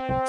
Semua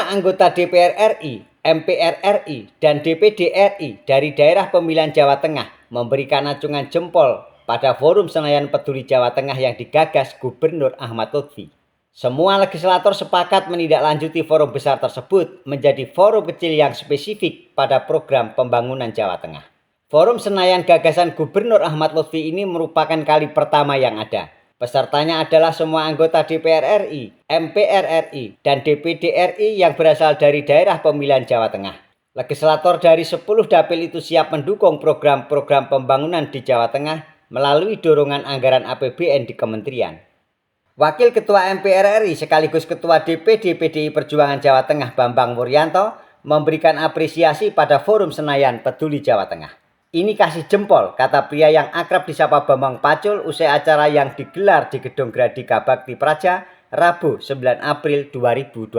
anggota DPR RI, MPR RI, dan DPD RI dari daerah pemilihan Jawa Tengah memberikan acungan jempol pada Forum Senayan Peduli Jawa Tengah yang digagas Gubernur Ahmad Lutfi. Semua legislator sepakat menindaklanjuti forum besar tersebut menjadi forum kecil yang spesifik pada program pembangunan Jawa Tengah. Forum Senayan gagasan Gubernur Ahmad Lutfi ini merupakan kali pertama yang ada. Pesertanya adalah semua anggota DPR RI, MPR RI, dan DPD RI yang berasal dari daerah pemilihan Jawa Tengah. Legislator dari 10 dapil itu siap mendukung program-program pembangunan di Jawa Tengah melalui dorongan anggaran APBN di kementerian. Wakil Ketua MPR RI sekaligus Ketua DPD PDI Perjuangan Jawa Tengah Bambang Wuryanto memberikan apresiasi pada Forum Senayan Peduli Jawa Tengah. Ini kasih jempol, kata pria yang akrab disapa Bambang Pacul usai acara yang digelar di Gedung Gradika Bakti Praja, Rabu 9 April 2025.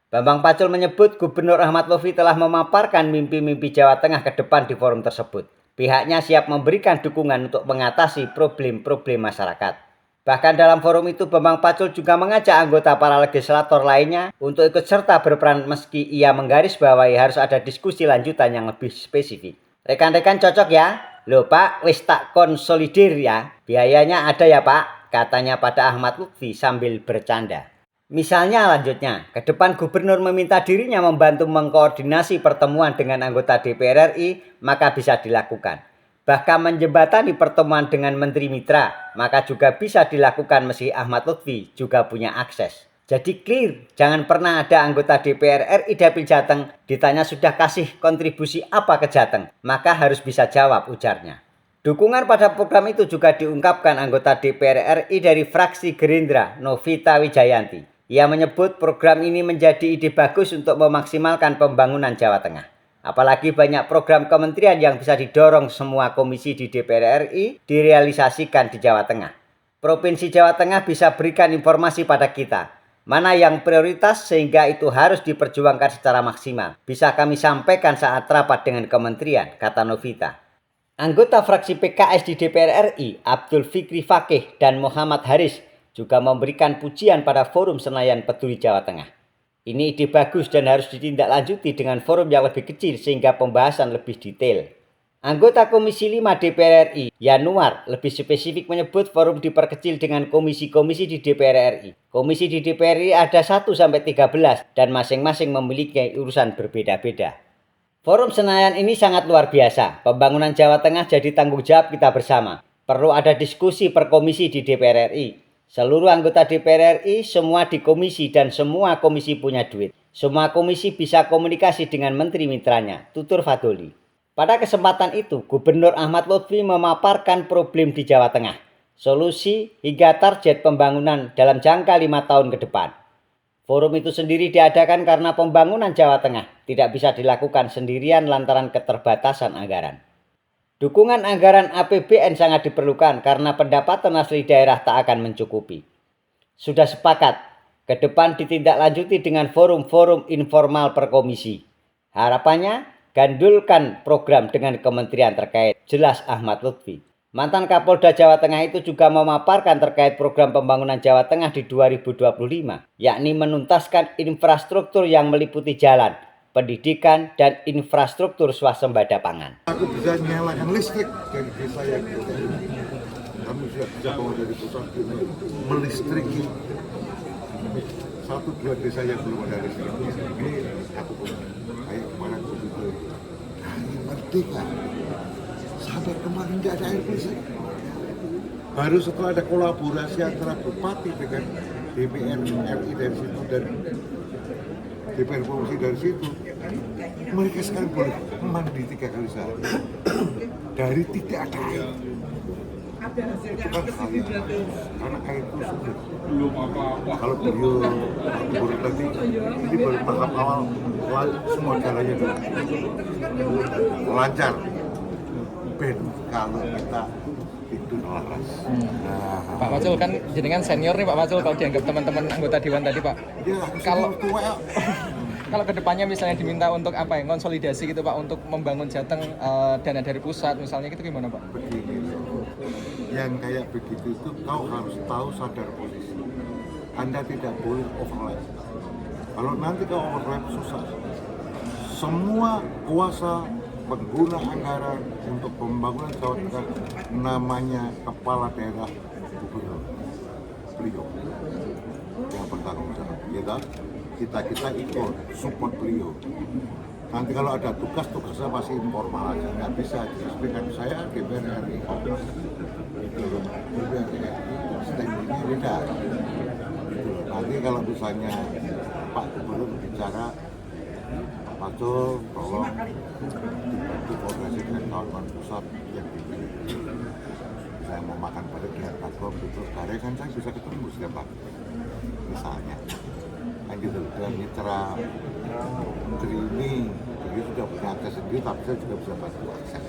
Bambang Pacul menyebut Gubernur Ahmad Lutfi telah memaparkan mimpi-mimpi Jawa Tengah ke depan di forum tersebut. Pihaknya siap memberikan dukungan untuk mengatasi problem-problem masyarakat. Bahkan dalam forum itu Bambang Pacul juga mengajak anggota para legislator lainnya untuk ikut serta berperan meski ia menggarisbawahi harus ada diskusi lanjutan yang lebih spesifik. Rekan-rekan cocok ya? Loh Pak, wis tak konsolidir ya. Biayanya ada ya Pak, katanya pada Ahmad Lutfi sambil bercanda. Misalnya lanjutnya, ke depan gubernur meminta dirinya membantu mengkoordinasi pertemuan dengan anggota DPR RI, maka bisa dilakukan. Bahkan menjembatani pertemuan dengan Menteri Mitra, maka juga bisa dilakukan meski Ahmad Lutfi juga punya akses. Jadi clear, jangan pernah ada anggota DPR RI Dapil Jateng ditanya sudah kasih kontribusi apa ke Jateng, maka harus bisa jawab, ujarnya. Dukungan pada program itu juga diungkapkan anggota DPR RI dari fraksi Gerindra, Novita Wijayanti. Ia menyebut program ini menjadi ide bagus untuk memaksimalkan pembangunan Jawa Tengah. Apalagi banyak program kementerian yang bisa didorong semua komisi di DPR RI direalisasikan di Jawa Tengah. Provinsi Jawa Tengah bisa berikan informasi pada kita. Mana yang prioritas sehingga itu harus diperjuangkan secara maksimal. Bisa kami sampaikan saat rapat dengan kementerian, kata Novita. Anggota fraksi PKS di DPR RI, Abdul Fikri Fakih dan Muhammad Haris juga memberikan pujian pada Forum Senayan Peduli Jawa Tengah. Ini ide bagus dan harus ditindaklanjuti dengan forum yang lebih kecil sehingga pembahasan lebih detail. Anggota Komisi 5 DPR RI, Yanuar, lebih spesifik menyebut forum diperkecil dengan komisi-komisi di DPR RI. Komisi di DPR RI ada 1-13 dan masing-masing memiliki urusan berbeda-beda. Forum Senayan ini sangat luar biasa. Pembangunan Jawa Tengah jadi tanggung jawab kita bersama. Perlu ada diskusi per komisi di DPR RI. Seluruh anggota DPR RI semua di komisi dan semua komisi punya duit. Semua komisi bisa komunikasi dengan menteri mitranya, tutur Fadoli. Pada kesempatan itu, Gubernur Ahmad Lutfi memaparkan problem di Jawa Tengah, solusi hingga target pembangunan dalam jangka 5 tahun ke depan. Forum itu sendiri diadakan karena pembangunan Jawa Tengah tidak bisa dilakukan sendirian lantaran keterbatasan anggaran. Dukungan anggaran APBN sangat diperlukan karena pendapatan asli daerah tak akan mencukupi. Sudah sepakat, ke depan ditindaklanjuti dengan forum-forum informal per komisi. Harapannya, gandulkan program dengan kementerian terkait, jelas Ahmad Lutfi. Mantan Kapolda Jawa Tengah itu juga memaparkan terkait program pembangunan Jawa Tengah di 2025, yakni menuntaskan infrastruktur yang meliputi jalan, pendidikan, dan infrastruktur swasembada pangan. Aku bisa nyalakan listrik dari desa yang kami sudah bisa bawa dari pusat melistriki 1-2 desa yang belum ada listrik. Ini aku punya. Ayo kemana aku itu? Hari merdeka. Sampai kemarin tidak ada air listrik. Baru setelah ada kolaborasi antara bupati dengan DPR RI dari situ dan DPR provinsi dari situ, mereka sekarang boleh mandi 3 kali sehari dari tidak ada air. Itu kan hal yang karena air itu sulit. Belum apa-apa. Kalau beliau tadi ini baru tahap awal, semua jalannya dulu lancar. Ben kalau kita itu laras. Nah, Pak Pacul kan jenengan senior nih Pak Pacul kalau dianggap teman-teman anggota dewan tadi Pak. Ya, kalau tua kalau kedepannya misalnya diminta untuk apa ya, konsolidasi gitu Pak, untuk membangun Jateng, dana dari pusat misalnya, itu gimana Pak? Begini, yang kayak begitu itu kau harus tahu sadar posisi. Anda tidak boleh overlap. Kalau nanti kau overlap susah. Semua kuasa pengguna anggaran untuk pembangunan Jawa Tengah namanya kepala daerah gubernur, beliau yang bertanggung jawab. Ya kan? Kita ikut support beliau. Nanti kalau ada tugasnya pasti informal aja, nggak bisa diresmikan saya DPR RI. DPR RI standingnya beda. Nanti kalau misalnya Pak Gubernur bicara, Pak Jul, tolong dibantu koordinasi dengan kawan-kawan pusat yang dipilih. Saya mau makan bareng dengan Pak Gom, betul. Bareng kan saya bisa ketemu setiap pagi. Misalnya, kan gitu. Dan mitra menteri ini, dia sudah punya akses sendiri, tapi saya juga bisa bantu akses.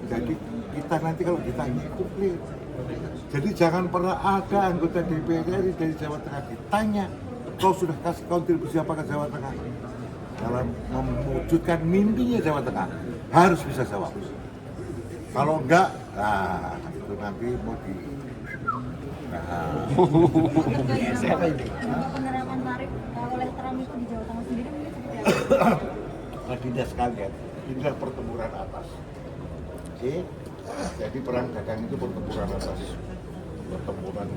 Jadi kita nanti kalau ditanya itu clear. Jadi jangan pernah ada anggota DPR RI dari Jawa Tengah ditanya, kau sudah kasih kontribusi apa ke Jawa Tengah? Dalam mewujudkan mimpinya Jawa Tengah, harus bisa jawab. Kalau enggak, nah itu nanti mau di... Penerapan tarif oleh Trump itu di Jawa Tengah sendiri mungkin seperti apa? Tidak sekalian, inilah pertempuran atas. Oke, jadi perang dagang itu pertempuran atas, pertempuran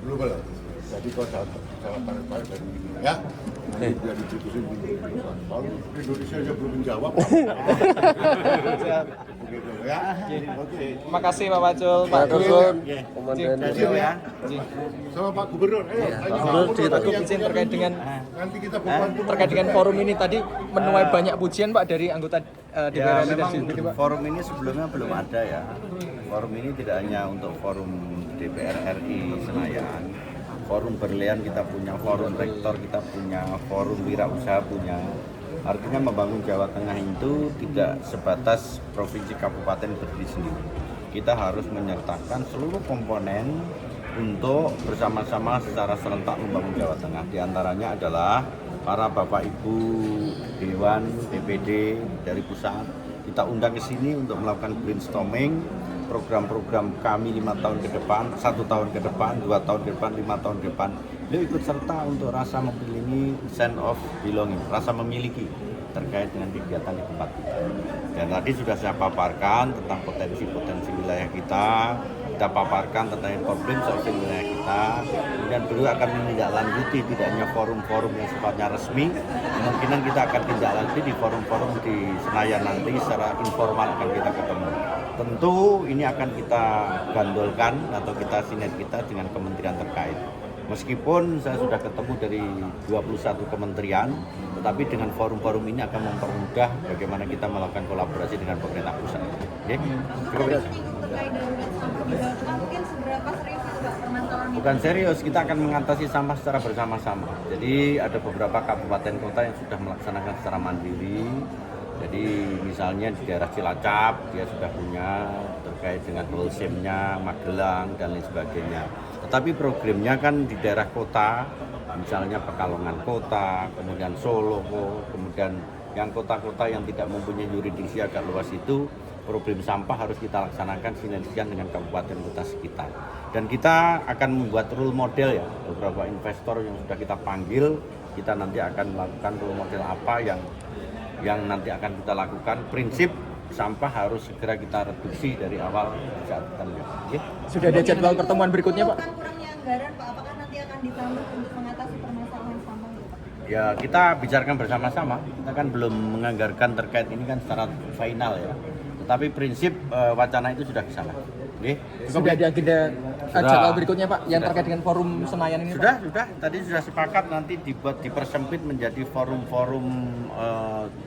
global. Jadi kau jawab tarif dari ini ya. Nanti biar diputusin di kalau Indonesia aja belum menjawab. Begitu ya. Oke. Terima kasih Pak Pacul, Pak Dusun, Jin. Komandan Ya. Jin. Sama Pak Gubernur, ayo. Aku izin terkait dengan Nanti kita berbantu. terkait dengan forum ini tadi menuai banyak pujian Pak dari anggota DPR RI Ya, dan memang DPD Pak. forum ini sebelumnya belum ada ya. Forum ini tidak hanya untuk forum DPR RI Senayan. Forum berlian kita punya, forum rektor kita punya, forum wirausaha punya. Artinya membangun Jawa Tengah itu tidak sebatas provinsi kabupaten berdiri sendiri. Kita harus menyertakan seluruh komponen untuk bersama-sama secara serentak membangun Jawa Tengah. Di antaranya adalah para Bapak Ibu Dewan, DPD dari pusat. Kita undang ke sini untuk melakukan brainstorming program-program kami 5 tahun ke depan, 1 tahun ke depan, 2 tahun ke depan, 5 tahun ke depan. Beliau ikut serta untuk rasa memiliki sense of belonging, rasa memiliki terkait dengan kegiatan di tempat kita. Dan tadi sudah saya paparkan tentang potensi-potensi wilayah kita paparkan tentang problem soal wilayah kita. Kemudian beliau akan menindaklanjuti tidak hanya forum-forum yang sifatnya resmi, kemungkinan kita akan tindaklanjuti di forum-forum di Senayan nanti secara informal akan kita ketemu. Tentu ini akan kita gandolkan atau kita sinergitas dengan kementerian terkait. Meskipun saya sudah ketemu dari 21 kementerian, tetapi dengan forum-forum ini akan mempermudah bagaimana kita melakukan kolaborasi dengan pemerintah pusat. Oke? Cukup ya? Terkait darurat sampah di Jawa Tengah mungkin seberapa serius itu Pak permasalahan itu? Bukan serius, kita akan mengatasi sampah secara bersama-sama. Jadi ada beberapa kabupaten kota yang sudah melaksanakan secara mandiri. Jadi misalnya di daerah Cilacap dia sudah punya terkait dengan Holcim-nya, Magelang dan lain sebagainya. Tetapi programnya kan di daerah kota, misalnya Pekalongan Kota, kemudian Solo, kemudian yang kota-kota yang tidak mempunyai yurisdiksi agak luas itu, problem sampah harus kita laksanakan sinergian dengan kabupaten kota sekitar. Dan kita akan membuat role model ya, beberapa investor yang sudah kita panggil, kita nanti akan melakukan role model apa yang nanti akan kita lakukan. Prinsip sampah harus segera kita reduksi dari awal saat kita lihat. Okay? Sudah ada jadwal pertemuan berikutnya Pak? Kan kurangnya anggaran Pak, apakah nanti akan ditambah untuk mengatasi permasalahan sampah itu Pak? Ya kita bicarakan bersama-sama, kita kan belum menganggarkan terkait ini kan secara final ya. Tetapi prinsip wacana itu sudah ke sana. Okay? Sudah ada agenda jadwal berikutnya Pak yang terkait dengan forum Senayan ini Sudah, Pak? sudah. Tadi sudah sepakat nanti dipersempit menjadi forum-forum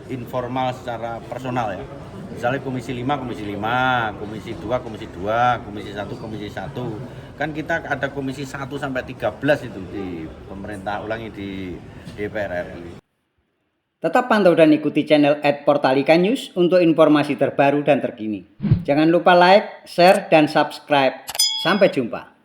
informal secara personal ya. Misalnya Komisi 5, Komisi 5, Komisi 2, Komisi 2, Komisi 1, Komisi 1. Kan kita ada Komisi 1 sampai 13 itu di pemerintah, ulangi di DPR RI. Tetap pantau dan ikuti channel @portalika news untuk informasi terbaru dan terkini. Jangan lupa like, share, dan subscribe. Sampai jumpa.